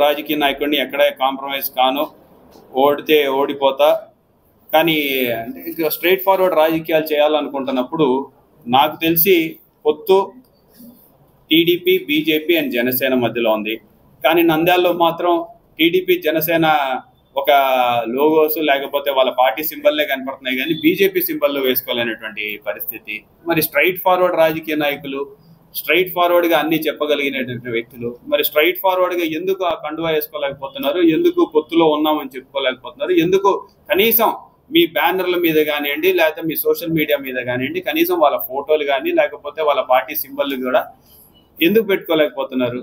రాజకీయ నాయకుడిని ఎక్కడ కాంప్రమైజ్ కాను, ఓడితే ఓడిపోతా. కానీ స్ట్రైట్ ఫార్వర్డ్ రాజకీయాలు చేయాలనుకుంటున్నప్పుడు నాకు తెలిసి పొత్తు టీడీపీ, బీజేపీ అండ్ జనసేన మధ్యలో ఉంది. కానీ నంద్యాలలో మాత్రం టీడీపీ, జనసేన ఒక లోగోస్ లేకపోతే వాళ్ళ పార్టీ సింబల్లే కనపడుతున్నాయి, కానీ బీజేపీ సింబల్ వేసుకోలేనటువంటి పరిస్థితి. మరి స్ట్రైట్ ఫార్వర్డ్ రాజకీయ నాయకులు, స్ట్రైట్ ఫార్వర్డ్ గా అన్ని చెప్పగలిగినటువంటి వ్యక్తులు మరి స్ట్రైట్ ఫార్వర్డ్ గా ఎందుకు ఆ కండువా వేసుకోలేకపోతున్నారు? ఎందుకు పొత్తులో ఉన్నామని చెప్పుకోలేకపోతున్నారు? ఎందుకు కనీసం మీ బ్యానర్ల మీద కానివ్వండి, లేకపోతే మీ సోషల్ మీడియా మీద కానివ్వండి, కనీసం వాళ్ళ ఫోటోలు కానీ లేకపోతే వాళ్ళ పార్టీ సింబల్ కూడా ఎందుకు పెట్టుకోలేకపోతున్నారు?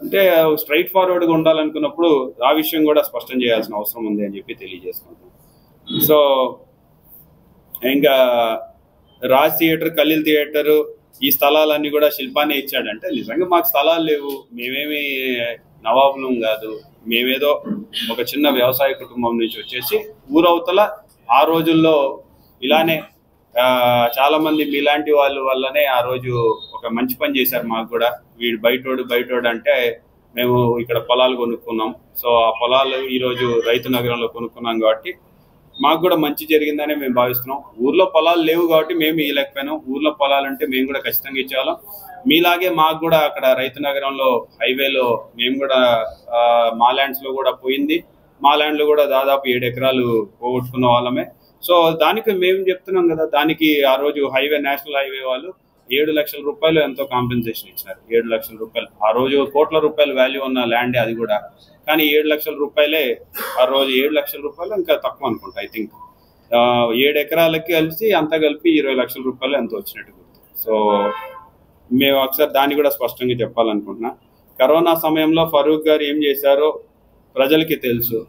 అంటే స్ట్రైట్ ఫార్వర్డ్గా ఉండాలనుకున్నప్పుడు ఆ విషయం కూడా స్పష్టం చేయాల్సిన అవసరం ఉంది అని చెప్పి తెలియజేసుకుంటాం. సో ఇంకా రాజ్ థియేటర్, ఖలీల్ థియేటర్ ఈ స్థలాలన్నీ కూడా శిల్పాన్ని ఇచ్చాడంటే నిజంగా మాకు స్థలాలు లేవు, మేమేమి నవాబులం కాదు, మేమేదో ఒక చిన్న వ్యవసాయ కుటుంబం నుంచి వచ్చేసి ఊరవతల ఆ రోజుల్లో ఇలానే చాలా మంది మీలాంటి వాళ్ళ వల్లనే ఆ రోజు ఒక మంచి పని చేశారు. మాకు కూడా వీడు బయటోడు అంటే మేము ఇక్కడ పొలాలు కొనుక్కున్నాం. సో ఆ పొలాలు ఈరోజు రైతు నగరంలో కొనుక్కున్నాం కాబట్టి మాకు కూడా మంచి జరిగిందనే మేము భావిస్తున్నాం. ఊర్లో పొలాలు లేవు కాబట్టి మేము ఇవ్వలేకపోయినాం. ఊర్లో పొలాలు అంటే మేము కూడా ఖచ్చితంగా ఇచ్చేవాళ్ళం. మీలాగే మాకు కూడా అక్కడ రైతు నగరంలో హైవేలో మేము కూడా మా ల్యాండ్స్ లో కూడా పోయింది. మా ల్యాండ్ లో కూడా దాదాపు 7 ఎకరాలు పోగొట్టుకున్న వాళ్ళమే. సో దానికి మేము చెప్తున్నాం కదా, దానికి ఆ రోజు నేషనల్ హైవే వాళ్ళు 7 లక్షల రూపాయలు ఎంతో కాంపెన్సేషన్ ఇచ్చినారు. 7 లక్షల రూపాయలు ఆ రోజు కోట్ల రూపాయల వాల్యూ ఉన్న ల్యాండ్ అది కూడా. కానీ 7 లక్షల రూపాయలే ఆ రోజు. 7 లక్షల రూపాయలు ఇంకా తక్కువ అనుకుంటా. ఐ థింక్ 7 ఎకరాలకి కలిసి అంతా కలిపి 20 లక్షల రూపాయలు ఎంతో వచ్చినట్టు గుర్తు. సో మేము ఒకసారి దాన్ని కూడా స్పష్టంగా చెప్పాలనుకుంటున్నా. కరోనా సమయంలో ఫరూక్ గారు ఏం చేశారో ప్రజలకి తెలుసు.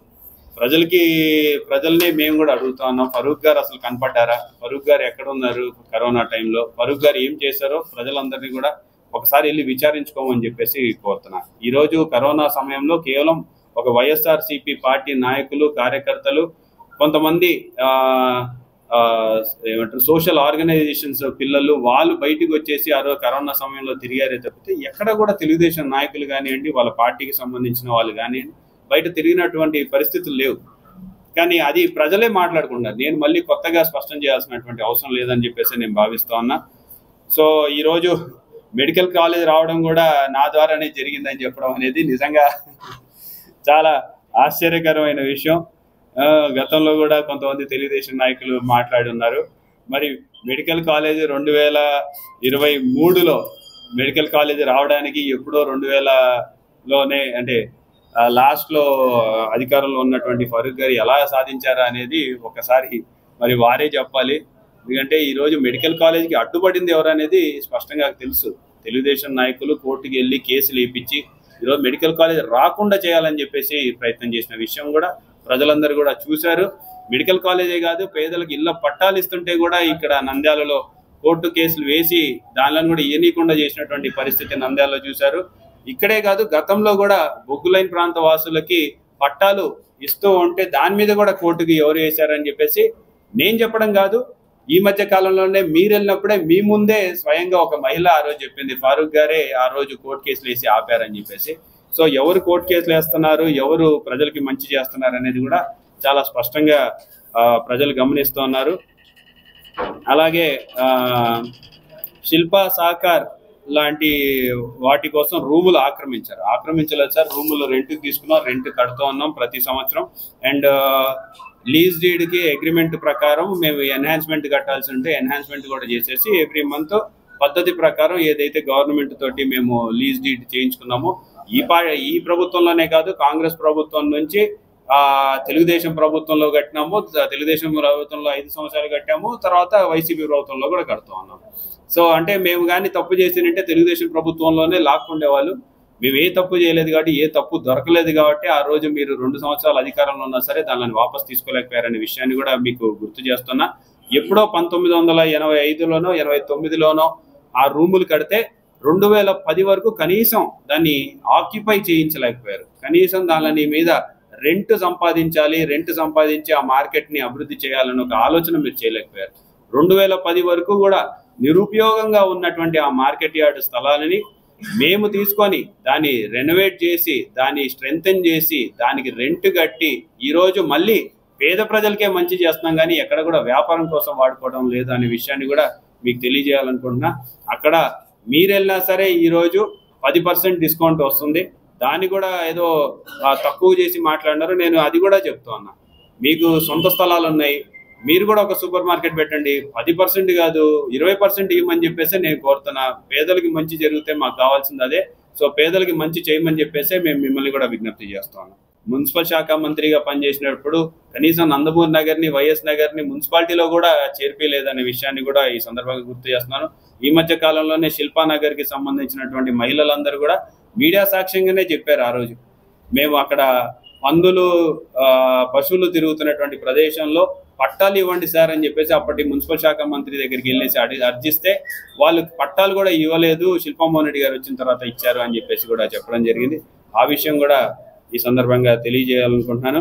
ప్రజల్ని మేము కూడా అడుగుతా ఉన్నాం, ఫరూక్ గారు అసలు కనపడ్డారా? ఫరూక్ గారు ఎక్కడ ఉన్నారు కరోనా టైంలో? ఫరూక్ గారు ఏం చేశారో ప్రజలందరినీ కూడా ఒకసారి వెళ్ళి విచారించుకోమని చెప్పేసి కోరుతున్నా. ఈరోజు కరోనా సమయంలో కేవలం ఒక వైఎస్ఆర్సీపీ పార్టీ నాయకులు, కార్యకర్తలు, కొంతమంది ఏమంటారు సోషల్ ఆర్గనైజేషన్స్ పిల్లలు, వాళ్ళు బయటకు వచ్చేసి ఆ రోజు కరోనా సమయంలో తిరిగారే తప్పితే ఎక్కడ కూడా తెలుగుదేశం నాయకులు కానివ్వండి, వాళ్ళ పార్టీకి సంబంధించిన వాళ్ళు కానివ్వండి బయట తిరిగినటువంటి పరిస్థితులు లేవు. కానీ అది ప్రజలే మాట్లాడుకున్నారు. నేను మళ్ళీ కొత్తగా స్పష్టం చేయాల్సినటువంటి అవసరం లేదని చెప్పేసి నేను భావిస్తా ఉన్నా. సో ఈరోజు మెడికల్ కాలేజ్ రావడం కూడా నా ద్వారానే జరిగిందని చెప్పడం అనేది నిజంగా చాలా ఆశ్చర్యకరమైన విషయం. గతంలో కూడా కొంతమంది తెలుగుదేశం నాయకులు మాట్లాడి ఉన్నారు. మరి మెడికల్ కాలేజ్ 2023లో మెడికల్ కాలేజ్ రావడానికి ఎప్పుడో 2000లోనే అంటే లాస్ట్లో అధికారంలో ఉన్నటువంటి ఫరూక్ గారు ఎలా సాధించారా అనేది ఒకసారి మరి వారే చెప్పాలి. ఎందుకంటే ఈరోజు మెడికల్ కాలేజ్కి అడ్డుపడింది ఎవరనేది స్పష్టంగా తెలుసు. తెలుగుదేశం నాయకులు కోర్టుకి వెళ్ళి కేసులు వేయించి ఈరోజు మెడికల్ కాలేజ్ రాకుండా చేయాలని చెప్పేసి ప్రయత్నం చేసిన విషయం కూడా ప్రజలందరూ కూడా చూశారు. మెడికల్ కాలేజే కాదు, పేదలకు ఇళ్ల పట్టాలు ఇస్తుంటే కూడా ఇక్కడ నంద్యాలలో కోర్టు కేసులు వేసి దానిలో కూడా ఇయ్యనీయకుండా చేసినటువంటి పరిస్థితి నంద్యాలలో చూశారు. ఇక్కడే కాదు, గతంలో కూడా బొగ్గులైన ప్రాంత వాసులకి పట్టాలు ఇస్తూ ఉంటే దాని మీద కూడా కోర్టుకి ఎవరు వేశారని చెప్పేసి నేను చెప్పడం కాదు, ఈ మధ్య కాలంలోనే మీరు వెళ్ళినప్పుడే మీ ముందే స్వయంగా ఒక మహిళ ఆ రోజు చెప్పింది, ఫారూక్ గారే ఆ రోజు కోర్టు కేసులు వేసి ఆపారని చెప్పేసి. సో ఎవరు కోర్టు కేసులు వేస్తున్నారు, ఎవరు ప్రజలకి మంచి చేస్తున్నారు అనేది కూడా చాలా స్పష్టంగా ప్రజలు గమనిస్తున్నారు. అలాగే శిల్పా సాకార్ లాంటి వాటి కోసం రూములు ఆక్రమించలేదు సార్. రూములు రెంట్కి తీసుకున్నాం, రెంట్ కడుతూ ఉన్నాం ప్రతి సంవత్సరం. అండ్ లీజ్ డీడ్కి అగ్రిమెంట్ ప్రకారం మేము ఎన్హాన్స్మెంట్ కట్టాల్సి ఉంటే ఎన్హాన్స్మెంట్ కూడా చేసేసి ఎవ్రీ మంత్ పద్ధతి ప్రకారం ఏదైతే గవర్నమెంట్ తోటి మేము లీజ్ డీడ్ చేయించుకున్నామో ఈ ప్రభుత్వంలోనే కాదు, కాంగ్రెస్ ప్రభుత్వం నుంచి తెలుగుదేశం ప్రభుత్వంలో కట్టినాము. తెలుగుదేశం ప్రభుత్వంలో 5 సంవత్సరాలు కట్టాము, తర్వాత వైసీపీ ప్రభుత్వంలో కూడా కడుతూ ఉన్నాము. సో అంటే మేము కానీ తప్పు చేసినంటే తెలుగుదేశం ప్రభుత్వంలోనే లాక్కుండేవాళ్ళు. మేము ఏ తప్పు చేయలేదు కాబట్టి, ఏ తప్పు దొరకలేదు కాబట్టి ఆ రోజు మీరు 2 సంవత్సరాలు అధికారంలో ఉన్నా సరే దానిని వాపసు తీసుకోలేకపోయారనే విషయాన్ని కూడా మీకు గుర్తు చేస్తున్నా. ఎప్పుడో 1985లోనో 89లోనో ఆ రూములు కడితే 2010 వరకు కనీసం దాన్ని ఆక్యుపై చేయించలేకపోయారు. కనీసం దాని మీద రెంట్ సంపాదించి ఆ మార్కెట్ని అభివృద్ధి చేయాలని ఒక ఆలోచన మీరు చేయలేకపోయారు. 2010 వరకు కూడా నిరుపయోగంగా ఉన్నటువంటి ఆ మార్కెట్ యార్డ్ స్థలాలని మేము తీసుకొని దాన్ని రెనోవేట్ చేసి దాన్ని స్ట్రెంథెన్ చేసి దానికి రెంట్ కట్టి ఈరోజు మళ్ళీ పేద ప్రజలకే మంచి చేస్తున్నాం, కానీ ఎక్కడ కూడా వ్యాపారం కోసం వాడుకోవడం లేదు అనే విషయాన్ని కూడా మీకు తెలియజేయాలనుకుంటున్నా. అక్కడ మీరు వెళ్ళినా సరే ఈరోజు 10% డిస్కౌంట్ వస్తుంది. దాన్ని కూడా ఏదో తక్కువ చేసి మాట్లాడినారు. నేను అది కూడా చెప్తా ఉన్నా, మీకు సొంత స్థలాలు ఉన్నాయి, మీరు కూడా ఒక సూపర్ మార్కెట్ పెట్టండి. 10% కాదు 20% ఇవ్వమని చెప్పేసి నేను కోరుతున్నా. పేదలకి మంచి జరిగితే మాకు కావాల్సింది అదే. సో పేదలకి మంచి చేయమని చెప్పేసి మేము మిమ్మల్ని కూడా విజ్ఞప్తి చేస్తాను. మున్సిపల్ శాఖ మంత్రిగా పనిచేసినప్పుడు కనీసం నందమూరి నగర్ని, వైఎస్ నగర్ని మున్సిపాలిటీలో కూడా చేర్పిలేదనే విషయాన్ని కూడా ఈ సందర్భంగా గుర్తు చేస్తున్నాను. ఈ మధ్య కాలంలోనే శిల్పానగర్కి సంబంధించినటువంటి మహిళలందరూ కూడా మీడియా సాక్ష్యంగానే చెప్పారు, ఆ రోజు మేము అక్కడ పందులు పశువులు తిరుగుతున్నటువంటి ప్రదేశంలో పట్టాలు ఇవ్వండి సార్ అని చెప్పేసి అప్పటి మున్సిపల్ శాఖ మంత్రి దగ్గరికి వెళ్ళేసి అర్జిస్తే వాళ్ళు పట్టాలు కూడా ఇవ్వలేదు, శిల్పామోహన్ రెడ్డి గారు వచ్చిన తర్వాత ఇచ్చారు అని చెప్పేసి కూడా చెప్పడం జరిగింది. ఆ విషయం కూడా ఈ సందర్భంగా తెలియజేయాలనుకుంటున్నాను.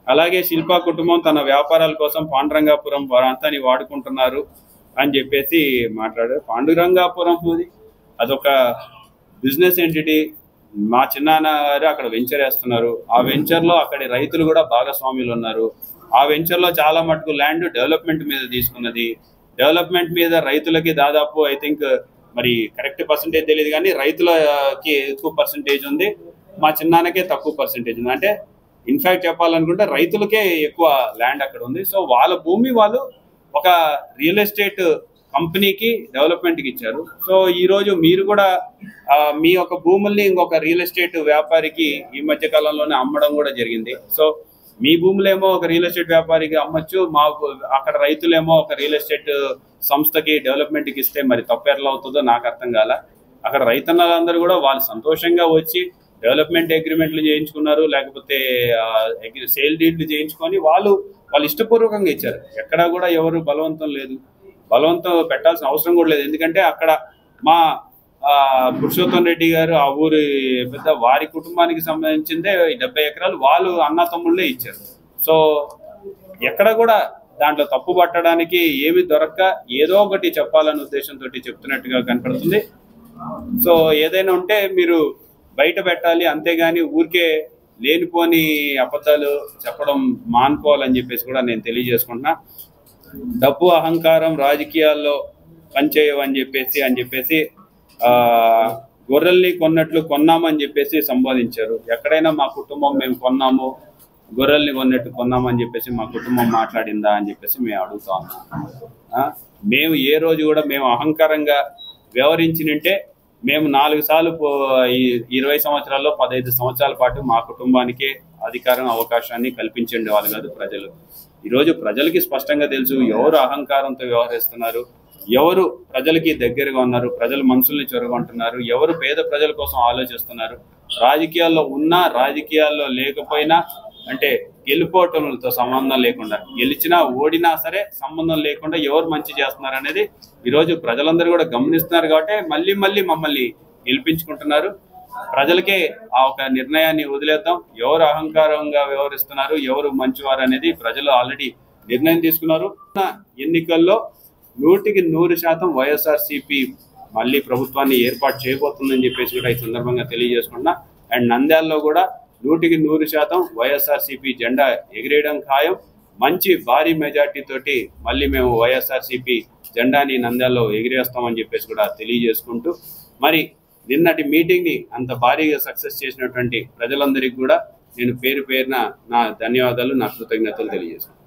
అలాగే శిల్పా కుటుంబం తన వ్యాపారాల కోసం పాండురంగాపురం ప్రాంతాన్ని వాడుకుంటున్నారు అని చెప్పేసి మాట్లాడారు. పాండురంగాపురం అదొక బిజినెస్ ఎంటిటీ. మా చిన్నాన్న గారు అక్కడ వెంచర్ వేస్తున్నారు. ఆ వెంచర్లో అక్కడి రైతులు కూడా భాగస్వాములు ఉన్నారు. ఆ వెంచర్లో చాలా మటుకు ల్యాండ్ డెవలప్మెంట్ మీద తీసుకున్నది. డెవలప్మెంట్ మీద రైతులకి దాదాపు ఐ థింక్ మరి కరెక్ట్ పర్సంటేజ్ తెలియదు, కానీ రైతులకి ఎక్కువ పర్సంటేజ్ ఉంది, మా చిన్నాన్నకే తక్కువ పర్సంటేజ్ ఉంది. అంటే ఇన్ఫ్యాక్ట్ చెప్పాలనుకుంటే రైతులకే ఎక్కువ ల్యాండ్ అక్కడ ఉంది. సో వాళ్ళ భూమి వాళ్ళు ఒక రియల్ ఎస్టేట్ కంపెనీకి డెవలప్మెంట్కి ఇచ్చారు. సో ఈరోజు మీరు కూడా మీ యొక్క భూముల్ని ఇంకొక రియల్ ఎస్టేట్ వ్యాపారికి ఈ మధ్య కాలంలోనే అమ్మడం కూడా జరిగింది. సో మీ భూములేమో ఒక రియల్ ఎస్టేట్ వ్యాపారికి అమ్మచ్చు, అక్కడ రైతులేమో ఒక రియల్ ఎస్టేట్ సంస్థకి డెవలప్మెంట్కి ఇస్తే మరి తప్పు ఎట్లా అవుతుందో నాకు అర్థం కాల. అక్కడ రైతన్నలందరూ కూడా వాళ్ళు సంతోషంగా వచ్చి డెవలప్మెంట్ అగ్రిమెంట్లు చేయించుకున్నారు, లేకపోతే సేల్ డీడ్లు చేయించుకొని వాళ్ళు ఇష్టపూర్వకంగా ఇచ్చారు. ఎక్కడా కూడా ఎవరు బలవంతం లేదు, బలవంతం పెట్టాల్సిన అవసరం కూడా లేదు. ఎందుకంటే అక్కడ మా పురుషోత్తం రెడ్డి గారు ఆ ఊరి పెద్ద వారి కుటుంబానికి సంబంధించిందే 70 ఎకరాలు వాళ్ళు అన్న తమ్ముళ్ళే ఇచ్చారు. సో ఎక్కడ కూడా దాంట్లో తప్పు పట్టడానికి ఏమి దొరక్క ఏదో ఒకటి చెప్పాలనే ఉద్దేశంతో చెప్తున్నట్టుగా కనపడుతుంది. సో ఏదైనా ఉంటే మీరు బయట పెట్టాలి, అంతేగాని ఊరికే లేనిపోని అబద్ధాలు చెప్పడం మానుకోవాలని చెప్పేసి కూడా నేను తెలియజేసుకుంటున్నా. డబ్బు అహంకారం రాజకీయాల్లో పనిచేయవని చెప్పేసి గొర్రెల్ని కొన్నట్లు కొన్నామని చెప్పేసి సంబోధించారు. ఎక్కడైనా మా కుటుంబం మేము కొన్నాము, గొర్రెల్ని కొన్నట్టు కొన్నామని చెప్పేసి మా కుటుంబం మాట్లాడిందా అని చెప్పేసి మేము అడుగుతా ఉన్నాం. మేము ఏ రోజు కూడా మేము అహంకారంగా వ్యవహరించినంటే మేము 4 సార్లు ఈ 20 సంవత్సరాల్లో 15 సంవత్సరాల పాటు మా కుటుంబానికే అధికారం అవకాశాన్ని కల్పించండి వాళ్ళు కాదు ప్రజలు. ఈరోజు ప్రజలకి స్పష్టంగా తెలుసు ఎవరు అహంకారంతో వ్యవహరిస్తున్నారు, ఎవరు ప్రజలకి దగ్గరగా ఉన్నారు, ప్రజల మనసుల్ని చొరగొంటున్నారు, ఎవరు పేద ప్రజల కోసం ఆలోచిస్తున్నారు. రాజకీయాల్లో ఉన్నా రాజకీయాల్లో లేకపోయినా అంటే గెలుపోవటంతో సంబంధం లేకుండా, గెలిచినా ఓడినా సరే సంబంధం లేకుండా ఎవరు మంచి చేస్తున్నారు అనేది ఈరోజు ప్రజలందరూ కూడా గమనిస్తున్నారు. కాబట్టి మళ్ళీ మమ్మల్ని గెలిపించుకుంటున్నారు. ప్రజలకే ఆ ఒక నిర్ణయాన్ని వదిలేద్దాం. ఎవరు అహంకారంగా వ్యవహరిస్తున్నారు, ఎవరు మంచివారు అనేది ప్రజలు ఆల్రెడీ నిర్ణయం తీసుకున్నారు. ఎన్నికల్లో 100% వైఎస్ఆర్సీపీ మళ్ళీ ప్రభుత్వాన్ని ఏర్పాటు చేయబోతుందని చెప్పేసి కూడా ఈ సందర్భంగా తెలియజేసుకున్నా. అండ్ నంద్యాలలో కూడా 100% వైఎస్ఆర్సీపీ జెండా ఎగిరేయడం ఖాయం. మంచి భారీ మెజార్టీ తోటి మళ్ళీ మేము వైఎస్ఆర్సీపీ జెండాని నంద్యాలలో ఎగిరేస్తామని చెప్పేసి కూడా తెలియజేసుకుంటూ, మరి నిన్నటి మీటింగ్ని అంత భారీగా సక్సెస్ చేసినటువంటి ప్రజలందరికీ కూడా నేను పేరున నా ధన్యవాదాలు, నా కృతజ్ఞతలు తెలియజేసుకుంటాను.